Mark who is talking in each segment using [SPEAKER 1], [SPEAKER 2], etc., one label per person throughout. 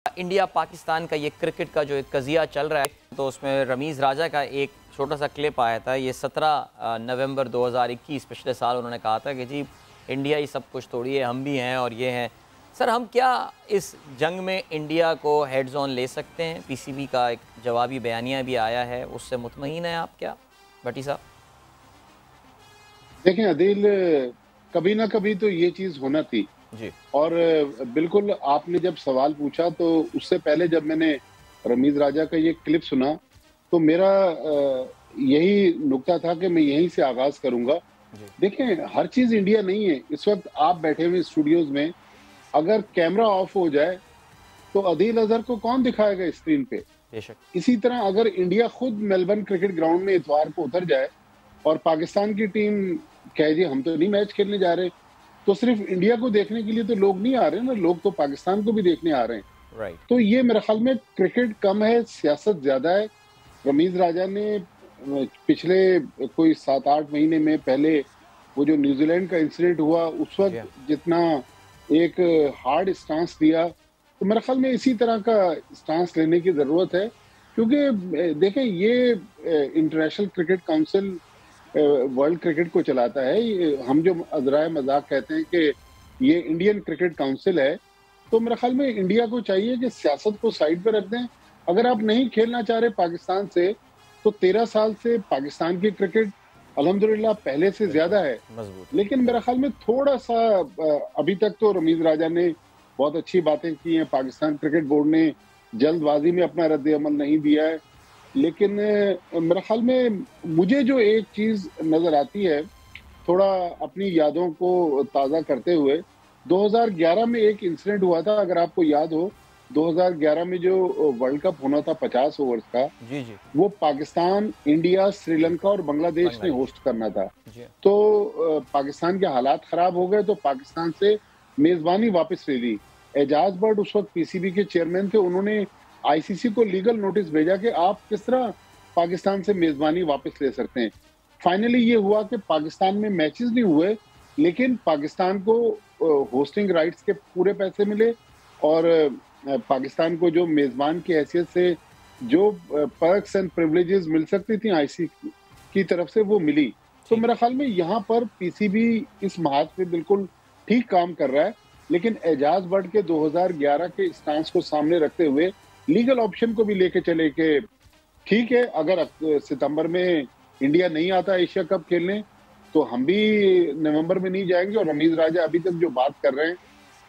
[SPEAKER 1] India Pakistan का ये cricket का जो एक कज़िया चल रहा है, तो उसमें रमीज़ राजा का एक छोटा सा क्लिप आया था। ये 17 नवंबर 2021 पिछले साल उन्होंने कहा था कि जी इंडिया ही सब कुछ थोड़ी है, हम भी हैं और ये हैं। सर, हम क्या इस जंग में इंडिया को हेड्स ऑन ले सकते हैं? पीसीबी का एक जवाबी बयानिया भी आया है, उससे मुतमईन हैं आप क्या भट्टी साहब?
[SPEAKER 2] देखें अदील, कभी ना कभी तो ये चीज होना थी।
[SPEAKER 1] जी
[SPEAKER 2] और बिल्कुल आपने जब सवाल पूछा तो उससे पहले जब मैंने रमीज राजा का ये क्लिप सुना तो मेरा यही नुक्ता था कि मैं यहीं से आगाज करूंगा।
[SPEAKER 1] जी
[SPEAKER 2] देखें, हर चीज इंडिया नहीं है। इस वक्त आप बैठे हुए स्टूडियोज में अगर कैमरा ऑफ हो जाए तो अदील अजहर को कौन दिखाएगा स्क्रीन पे?
[SPEAKER 1] बेशक।
[SPEAKER 2] इसी तरह अगर इंडिया खुद मेलबर्न क्रिकेट ग्राउंड में इतवार को उतर जाए और पाकिस्तान की टीम कहे जी हम तो नहीं मैच खेलने जा रहे, तो सिर्फ इंडिया को देखने के लिए तो लोग नहीं आ रहे ना, लोग तो पाकिस्तान को भी देखने आ रहे हैं।
[SPEAKER 1] राइट।
[SPEAKER 2] तो ये मेरे ख्याल में क्रिकेट कम है, सियासत ज्यादा है। रमीज राजा ने पिछले कोई 7-8 महीने में पहले वो जो न्यूजीलैंड का इंसिडेंट हुआ उस
[SPEAKER 1] जी हाँ।
[SPEAKER 2] वक्त जितना एक हार्ड स्टांस दिया, तो मेरे ख्याल में इसी तरह का स्टांस लेने की जरूरत है। क्योंकि देखें, ये international cricket council world cricket को चलाता है। हम जो अजराए मजाक कहते हैं कि ये इंडियन क्रिकेट काउंसिल है, तो मेरे ख्याल में इंडिया को चाहिए कि सियासत को साइड पे रख दें। अगर आप नहीं खेलना चाह रहे पाकिस्तान से, तो 13 साल से पाकिस्तान की क्रिकेट अल्हम्दुलिल्लाह पहले से
[SPEAKER 1] बिल्कुल
[SPEAKER 2] ज्यादा है।
[SPEAKER 1] मजबूत।
[SPEAKER 2] लेकिन मेरे ख्याल में थोड़ा सा अभी तक तो रमीज राजा ने बहुत अच्छी बातें की हैं। पाकिस्तान क्रिकेट बोर्ड ने जल्दबाजी में अपना रद्द अमल नहीं दिया है। लेकिन मेरे ख्याल में मुझे जो एक चीज नजर आती है, थोड़ा अपनी यादों को ताज़ा करते हुए, 2011 में एक इंसिडेंट हुआ था, अगर आपको याद हो। 2011 में जो वर्ल्ड कप होना था 50 ओवर्स का,
[SPEAKER 1] जी जी।
[SPEAKER 2] वो पाकिस्तान, इंडिया, श्रीलंका और बांग्लादेश ने
[SPEAKER 1] बांग्लादेश।
[SPEAKER 2] होस्ट करना था।
[SPEAKER 1] जी
[SPEAKER 2] तो पाकिस्तान के हालात खराब हो गए तो पाकिस्तान से मेजबानी वापस ले ली। एजाज बट उस वक्त पीसीबी के चेयरमैन थे, उन्होंने आईसीसी को लीगल नोटिस भेजा कि आप किस तरह पाकिस्तान से मेजबानी वापस ले सकते हैं। फाइनली ये हुआ कि पाकिस्तान में मैचेस नहीं हुए, लेकिन पाकिस्तान को होस्टिंग राइट्स के पूरे पैसे मिले और पाकिस्तान को जो मेजबान की हैसियत से जो पर्क्स एंड प्रिविलेजेस मिल सकती थी आईसीसी की तरफ से, वो मिली। तो
[SPEAKER 1] ठीक।
[SPEAKER 2] मेरा ख्याल में यहाँ पर पीसीबी इस महाज पे बिल्कुल ठीक काम कर रहा है। लेकिन एजाज बट के 2011 के स्टांस को सामने रखते हुए लीगल ऑप्शन को भी लेके चले कि ठीक है, अगर सितंबर में इंडिया नहीं आता एशिया कप खेलने तो हम भी नवंबर में नहीं जाएंगे। और रमीज राजा अभी तक जो बात कर रहे हैं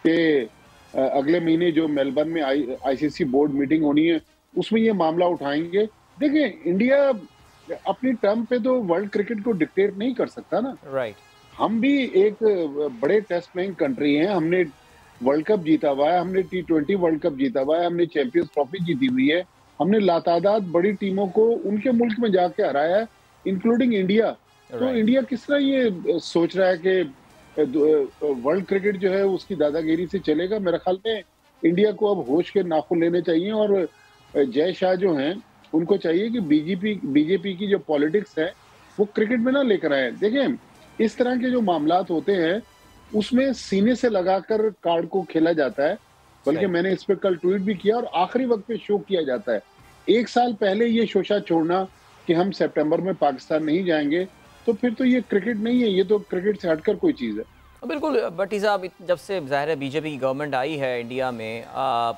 [SPEAKER 2] कि अगले महीने जो मेलबर्न में आईसीसी बोर्ड मीटिंग होनी है उसमें ये मामला उठाएंगे। देखें, इंडिया अपनी टर्म पे तो वर्ल्ड क्रिकेट को डिक्टेट नहीं कर सकता ना।
[SPEAKER 1] राइट।
[SPEAKER 2] हम भी एक बड़े टेस्ट प्लेइंग कंट्री हैं, हमने वर्ल्ड कप जीता हुआ है, हमने T20 वर्ल्ड कप जीता हुआ है, हमने चैंपियंस ट्रॉफी जीती हुई है, हमने लातादाद बड़ी टीमों को उनके मुल्क में जाके हराया है, इंक्लूडिंग इंडिया। तो
[SPEAKER 1] राइट।
[SPEAKER 2] इंडिया किस तरह ये सोच रहा है कि वर्ल्ड क्रिकेट जो है उसकी दादागिरी से चलेगा? मेरे ख्याल में इंडिया को अब होश के नाखून लेने चाहिए। और जय शाह जो हैं उनको चाहिए कि बीजेपी की जो पॉलिटिक्स है वो क्रिकेट में ना लेकर आए। देखें, इस तरह के जो मामलात होते हैं उसमें सीने से लगाकर कार्ड को खेला जाता है। बल्कि
[SPEAKER 1] सही।
[SPEAKER 2] मैंने इस पे कल ट्वीट भी किया और आखिरी वक्त पे शो किया जाता है। एक साल पहले ये शोशा छोड़ना कि हम सितंबर में पाकिस्तान नहीं जाएंगे, तो फिर तो ये क्रिकेट नहीं है, ये तो क्रिकेट से हटकर कोई चीज है।
[SPEAKER 1] बिल्कुल भट्टी साहब, जब से ज़ाहिर है बीजेपी की गवर्नमेंट आई है इंडिया में,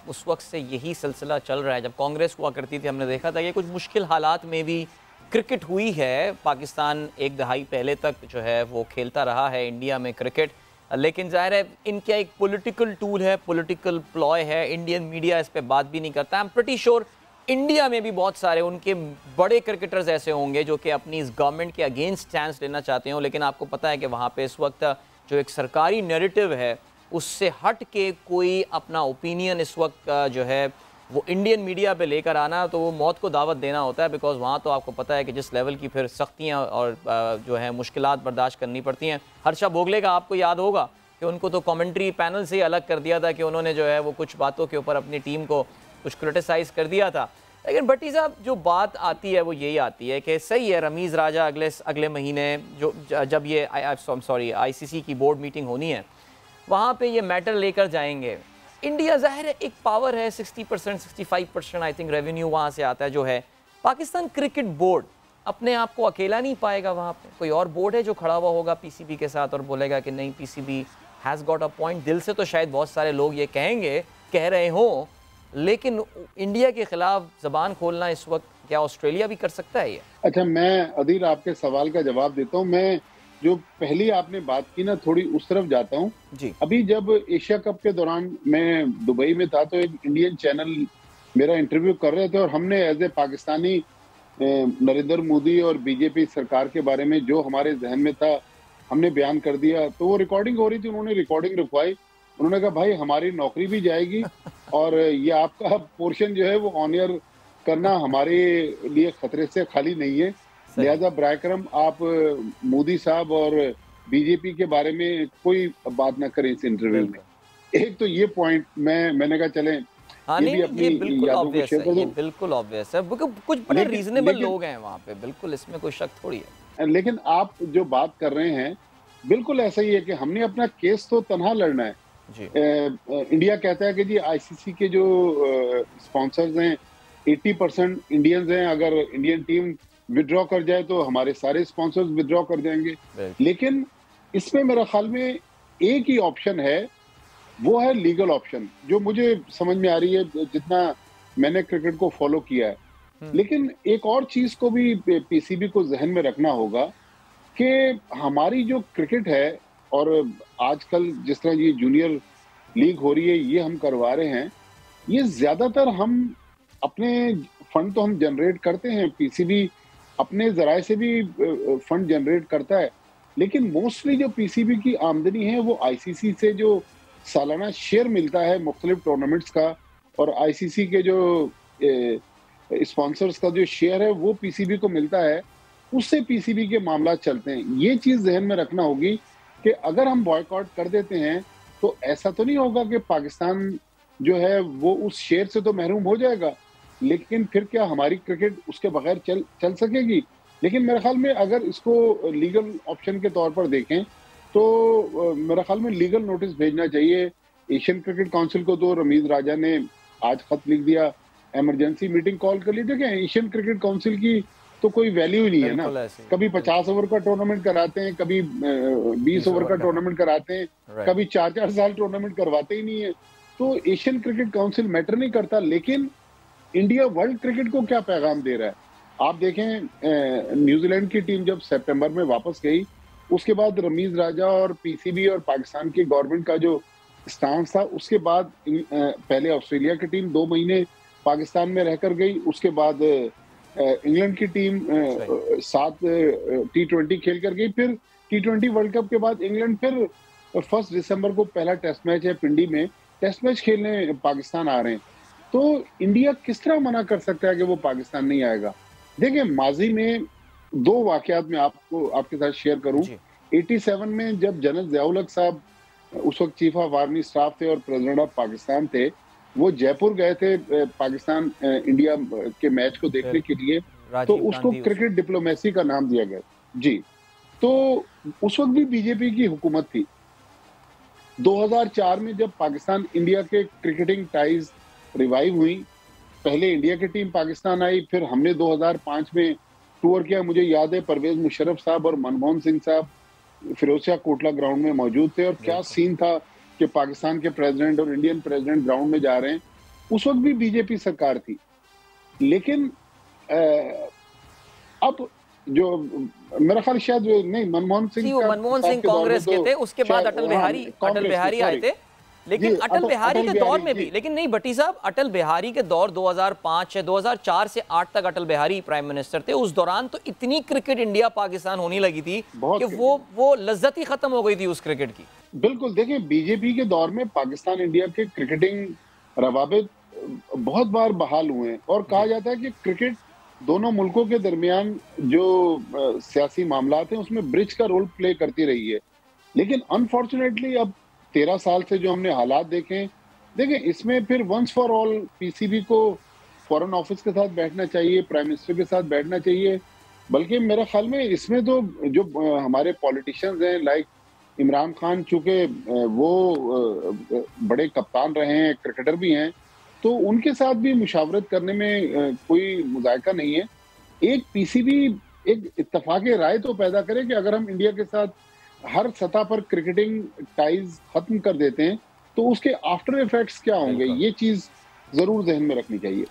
[SPEAKER 1] उस वक्त से यही सिलसिला चल रहा है। जब कांग्रेस हुआ करती थी हमने देखा था कि कुछ मुश्किल हालात में भी क्रिकेट हुई है। पाकिस्तान एक दहाई पहले तक जो है वो खेलता रहा है इंडिया में क्रिकेट। लेकिन ज़ाहिर है इनका एक पॉलिटिकल टूल है, पॉलिटिकल प्लॉय है। इंडियन मीडिया इस पर बात भी नहीं करता। I am pretty sure India में भी बहुत सारे उनके बड़े क्रिकेटर्स ऐसे होंगे जो कि अपनी इस गवर्नमेंट के अगेंस्ट स्टैंड लेना चाहते हो। लेकिन आपको पता है कि वहाँ पे इस वक्त जो एक सरकारी नैरेटिव है उससे हट के कोई अपना ओपिनियन इस वक्त जो है वो इंडियन मीडिया पे लेकर आना, तो वो मौत को दावत देना होता है। बिकॉज वहाँ तो आपको पता है कि जिस लेवल की फिर सख्तियाँ और जो है मुश्किलात बर्दाश्त करनी पड़ती हैं। हर्षा भोगले का आपको याद होगा कि उनको तो कमेंट्री पैनल से ही अलग कर दिया था कि उन्होंने जो है वो कुछ बातों के ऊपर अपनी टीम को कुछ क्रिटिसाइज़ कर दिया था। लेकिन भट्टी साहब, जो बात आती है वो यही आती है कि सही है, रमीज़ राजा अगले महीने जो जब ये आईसीसी की बोर्ड मीटिंग होनी है वहाँ पे ये मैटर लेकर जाएंगे। इंडिया जाहिर है एक पावर है, 60% 65% आई थिंक रेवेन्यू वहाँ से आता है जो है। पाकिस्तान क्रिकेट बोर्ड अपने आप को अकेला नहीं पाएगा, वहाँ पे कोई और बोर्ड है जो खड़ा हुआ होगा पीसीबी के साथ और बोलेगा कि नहीं PCB has got a point. दिल से तो शायद बहुत सारे लोग ये कहेंगे, कह रहे हों, लेकिन इंडिया के खिलाफ जबान खोलना इस वक्त क्या ऑस्ट्रेलिया भी कर सकता है ये?
[SPEAKER 2] अच्छा, मैं अदील आपके सवाल का जवाब देता हूँ। मैं जो पहली आपने बात की ना, थोड़ी उस तरफ जाता हूँ जी। अभी जब एशिया कप के दौरान मैं दुबई में था तो एक इंडियन चैनल मेरा इंटरव्यू कर रहे थे और हमने एज ए पाकिस्तानी नरेंद्र मोदी और बीजेपी सरकार के बारे में जो हमारे जहन में था हमने बयान कर दिया। तो वो रिकॉर्डिंग हो रही थी, उन्होंने रिकॉर्डिंग रुकवाई। उन्होंने कहा भाई हमारी नौकरी भी जाएगी और ये आपका पोर्शन जो है वो ऑनर करना हमारे लिए खतरे से खाली नहीं है। लिहाजा ब्रायक्रम आप मोदी साहब और बीजेपी के बारे में कोई बात ना करें इस इंटरव्यू में। एक तो ये पॉइंट मैंने कहा चलें
[SPEAKER 1] ये बिल्कुल ऑब्वियस है, ये बिल्कुल ऑब्वियस है, कुछ बड़े रीजनेबल लोग हैं वहाँ पे, बिल्कुल इसमें कोई शक थोड़ी है।
[SPEAKER 2] लेकिन आप जो बात कर रहे हैं बिल्कुल ऐसा ही है कि हमने अपना केस तो तनहा लड़ना है जी। इंडिया कहता है कि जी आईसीसी के जो स्पॉन्सर्स हैं 80% इंडियंस हैं, अगर इंडियन टीम विड्रॉ कर जाए तो हमारे सारे स्पॉन्सर्स विड्रॉ कर जाएंगे। लेकिन इसमें मेरा ख्याल में एक ही ऑप्शन है, वो है लीगल ऑप्शन, जो मुझे समझ में आ रही है जितना मैंने क्रिकेट को फॉलो किया है। लेकिन एक और चीज को भी पीसीबी को जहन में रखना होगा कि हमारी जो क्रिकेट है और आजकल जिस तरह ये जूनियर लीग हो रही है ये हम करवा रहे हैं, ये ज्यादातर हम अपने फंड तो हम जनरेट करते हैं, पीसीबी अपने जराए से भी फंड जनरेट करता है, लेकिन मोस्टली जो पीसीबी की आमदनी है वो आईसीसी से जो सालाना शेयर मिलता है मुख्तलिफ टूर्नामेंट्स का और आईसीसी के जो स्पॉन्सर्स का जो शेयर है वो पीसीबी को मिलता है, उससे पीसीबी के मामला चलते हैं। ये चीज जहन में रखना होगी कि अगर हम बॉयकॉट कर देते हैं तो ऐसा तो नहीं होगा कि पाकिस्तान जो है वो उस शेयर से तो महरूम हो जाएगा, लेकिन फिर क्या हमारी क्रिकेट उसके बगैर चल सकेगी? लेकिन मेरे ख्याल में अगर इसको लीगल ऑप्शन के तौर पर देखें तो मेरे ख्याल में लीगल नोटिस भेजना चाहिए एशियन क्रिकेट काउंसिल को। तो रमीज राजा ने आज खत लिख दिया, इमरजेंसी मीटिंग कॉल कर ली। देखें एशियन क्रिकेट काउंसिल की तो कोई वैल्यू ही नहीं है ना, कभी 50 ओवर का टूर्नामेंट कराते हैं, कभी 20 ओवर का टूर्नामेंट कराते हैं, कभी 4-4 साल टूर्नामेंट करवाते ही नहीं है। तो एशियन क्रिकेट काउंसिल मैटर नहीं करता, लेकिन इंडिया वर्ल्ड क्रिकेट को क्या पैगाम दे रहा है आप देखें। न्यूजीलैंड की टीम जब सितंबर में वापस गई, उसके बाद रमीज राजा और पीसीबी और पाकिस्तान की गवर्नमेंट का जो स्टांस था, उसके बाद पहले ऑस्ट्रेलिया की टीम 2 महीने पाकिस्तान में रहकर गई, उसके बाद इंग्लैंड की टीम 7 T20 खेल कर गई, फिर T20 वर्ल्ड कप के बाद इंग्लैंड फिर 1 दिसंबर को पहला टेस्ट मैच है पिंडी में, टेस्ट मैच खेलने पाकिस्तान आ रहे हैं। तो इंडिया किस तरह मना कर सकता है कि वो पाकिस्तान नहीं आएगा? देखिए माजी में 2 वाकयात मैं आपके साथ शेयर करूं। 87 में जब जनरल ज़ियाउल हक साहब उस वक्त चीफ ऑफ आर्मी स्टाफ थे और प्रेसिडेंट ऑफ पाकिस्तान थे, वो जयपुर गए थे पाकिस्तान इंडिया के मैच को देखने के लिए, तो उसको क्रिकेट डिप्लोमेसी का नाम दिया गया जी। तो उस वक्त भी बीजेपी की हुकूमत थी। 2004 में जब पाकिस्तान इंडिया के क्रिकेटिंग टाइज रिवाइव हुई, पहले इंडिया की टीम पाकिस्तान आई, फिर हमने 2005 में टूर किया। मुझे याद है परवेज मुशर्रफ साहब और मनमोहन सिंह साहब फिरोजशाह कोटला ग्राउंड में मौजूद थे और क्या सीन था कि पाकिस्तान के प्रेसिडेंट और इंडियन प्रेसिडेंट ग्राउंड में जा रहे हैं। उस वक्त भी बीजेपी सरकार थी, लेकिन अब जो मेरा ख्याल शायद नहीं मनमोहन
[SPEAKER 1] सिंह कांग्रेस के थे, उसके बाद अटल बिहारी आए थे। लेकिन अटल बिहारी के दौर में भी, लेकिन नहीं भट्टी साहब, अटल बिहारी के दौर 2005 से 2004 से 8 तक अटल बिहारी प्राइम मिनिस्टर थे। उस दौरान तो इतनी क्रिकेट इंडिया पाकिस्तान होने लगी थी कि वो लज्जत ही खत्म हो गई थी उस क्रिकेट की।
[SPEAKER 2] बिल्कुल, देखिए बीजेपी के दौर में पाकिस्तान इंडिया के क्रिकेटिंग रवाबित बहुत बार बहाल हुए हैं और कहा जाता है कि क्रिकेट दोनों मुल्कों के दरमियान जो सियासी मामलात हैं उसमें ब्रिज का रोल प्ले करती रही है। लेकिन अनफॉर्चुनेटली अब 13 साल से जो हमने हालात देखें इसमें फिर वंस फॉर ऑल पीसीबी को फॉरेन ऑफिस के साथ बैठना चाहिए, प्राइम मिनिस्टर के साथ बैठना चाहिए। बल्कि मेरे ख्याल में इसमें तो जो हमारे पॉलिटिशियंस हैं लाइक इमरान खान चूंकि वो बड़े कप्तान रहे हैं, क्रिकेटर भी हैं, तो उनके साथ भी मुशावरत करने में कोई मुज़ायका नहीं है। एक पीसीबी एक इत्तेफाक राय तो पैदा करे कि अगर हम इंडिया के साथ हर सतह पर क्रिकेटिंग टाइज खत्म कर देते हैं, तो उसके आफ्टर इफेक्ट्स क्या होंगे,
[SPEAKER 1] बिल्कुल।
[SPEAKER 2] ये चीज जरूर ज़हन में रखनी चाहिए।